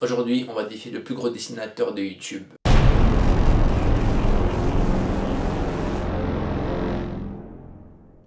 Aujourd'hui, on va défier le plus gros dessinateur de YouTube.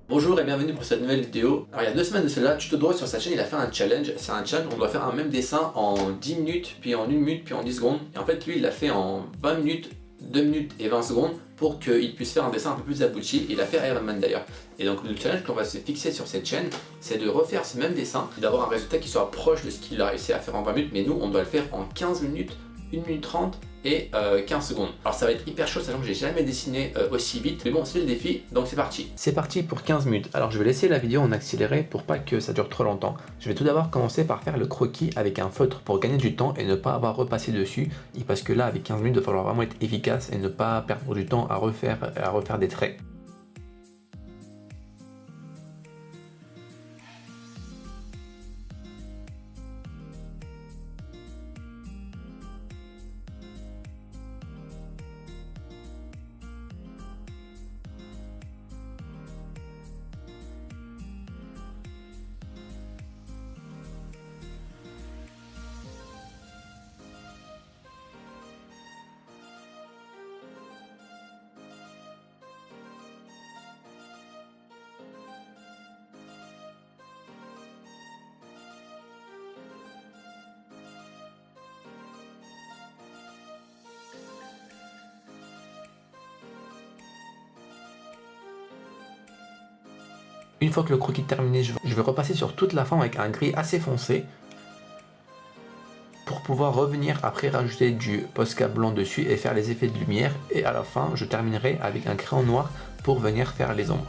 Bonjour et bienvenue pour cette nouvelle vidéo. Alors il y a 2 semaines de cela, TutoDraw sur sa chaîne il a fait un challenge. C'est un challenge où on doit faire un même dessin en 10 minutes, puis en 1 minute, puis en 10 secondes. Et en fait lui il l'a fait en 20 minutes, 2 minutes et 20 secondes pour qu'il puisse faire un dessin un peu plus abouti. Il a fait Iron Man d'ailleurs. Et donc le challenge qu'on va se fixer sur cette chaîne, c'est de refaire ce même dessin et d'avoir un résultat qui soit proche de ce qu'il a réussi à faire en 20 minutes. Mais nous on doit le faire en 15 minutes, 1 minute 30 et 15 secondes. Alors ça va être hyper chaud, sachant que j'ai jamais dessiné aussi vite, mais bon c'est le défi, donc c'est parti. C'est parti pour 15 minutes. Alors je vais laisser la vidéo en accéléré pour pas que ça dure trop longtemps. Je vais tout d'abord commencer par faire le croquis avec un feutre pour gagner du temps et ne pas avoir repassé dessus, et parce que là avec 15 minutes il va falloir vraiment être efficace et ne pas perdre du temps à refaire des traits. Une fois que le croquis est terminé, je vais repasser sur toute la forme avec un gris assez foncé pour pouvoir revenir après rajouter du Posca blanc dessus et faire les effets de lumière, et à la fin je terminerai avec un crayon noir pour venir faire les ombres.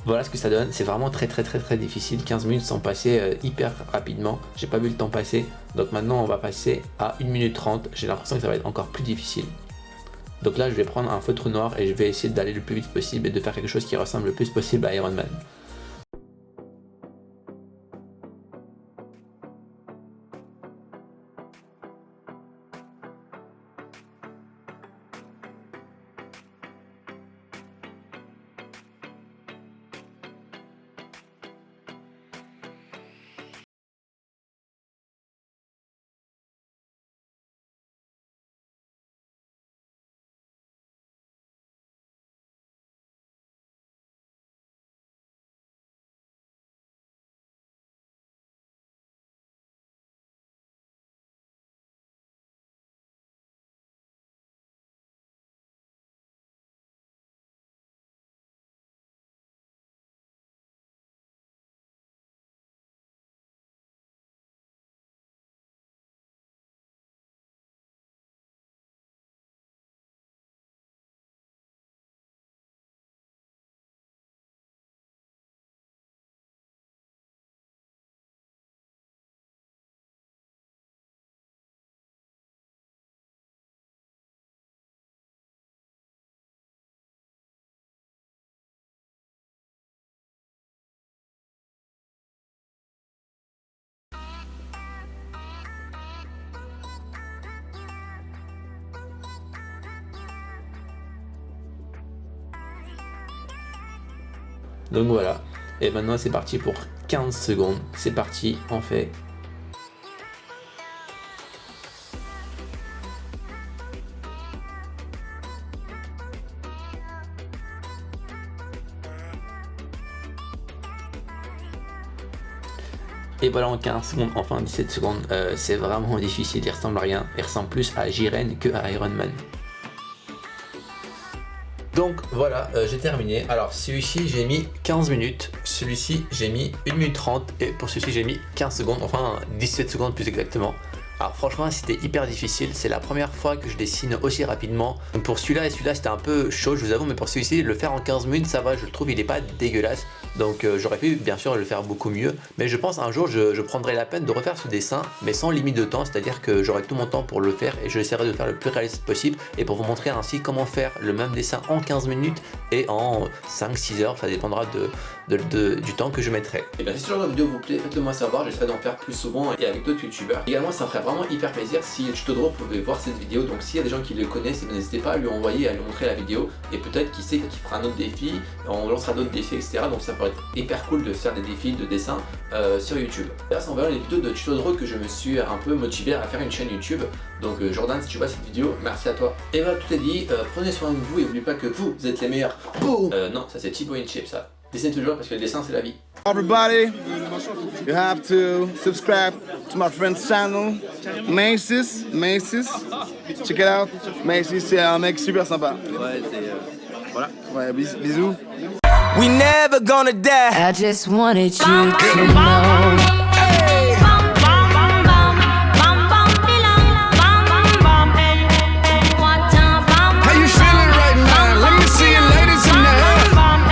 Voilà ce que ça donne, c'est vraiment très difficile, 15 minutes sont passées hyper rapidement, j'ai pas vu le temps passer, donc maintenant on va passer à 1 minute 30, j'ai l'impression que ça va être encore plus difficile. Donc là je vais prendre un feutre noir et je vais essayer d'aller le plus vite possible et de faire quelque chose qui ressemble le plus possible à Iron Man. Donc voilà, et maintenant c'est parti pour 15 secondes, c'est parti, on fait. Et voilà en 15 secondes, enfin 17 secondes, c'est vraiment difficile, il ressemble à rien, il ressemble plus à Jiren que à Iron Man. Donc voilà, j'ai terminé. Alors celui-ci j'ai mis 15 minutes, celui-ci j'ai mis 1 minute 30 et pour celui-ci j'ai mis 15 secondes, enfin 17 secondes plus exactement. Alors franchement c'était hyper difficile, c'est la première fois que je dessine aussi rapidement. Donc pour celui-là et celui-là c'était un peu chaud je vous avoue, mais pour celui-ci le faire en 15 minutes ça va, je le trouve il est pas dégueulasse. Donc j'aurais pu bien sûr le faire beaucoup mieux, mais je pense un jour je prendrai la peine de refaire ce dessin mais sans limite de temps, c'est-à-dire que j'aurai tout mon temps pour le faire et je essaierai de faire le plus réaliste possible et pour vous montrer ainsi comment faire le même dessin en 15 minutes et en 5-6 heures, ça dépendra du temps que je mettrai. Et bien si ce genre de vidéo vous plaît, faites-le moi savoir, j'essaierai d'en faire plus souvent et avec d'autres youtubeurs. Également ça me ferait vraiment hyper plaisir si Tutodro pouvait voir cette vidéo, donc s'il y a des gens qui le connaissent, n'hésitez pas à lui envoyer, à lui montrer la vidéo et peut-être qui sait qu'il fera un autre défi, on lancera d'autres défis etc. Donc ça pourrait être hyper cool de faire des défis de dessin sur YouTube. Là c'est en voyant les vidéos de Tutodro que je me suis un peu motivé à faire une chaîne YouTube. Donc Jordan, si tu vois cette vidéo, merci à toi. Et voilà, tout est dit, prenez soin de vous et n'oubliez pas que vous êtes les meilleurs. Boum non, ça c'est Thibaut InShape ça. Dessinez toujours parce que le dessin c'est la vie. Everybody, you have to subscribe to my friend's channel, Macy's. Check it out. Macy's, c'est un mec super sympa. Ouais, c'est voilà. Ouais, bisous. We never gonna die. I just wanted you to know.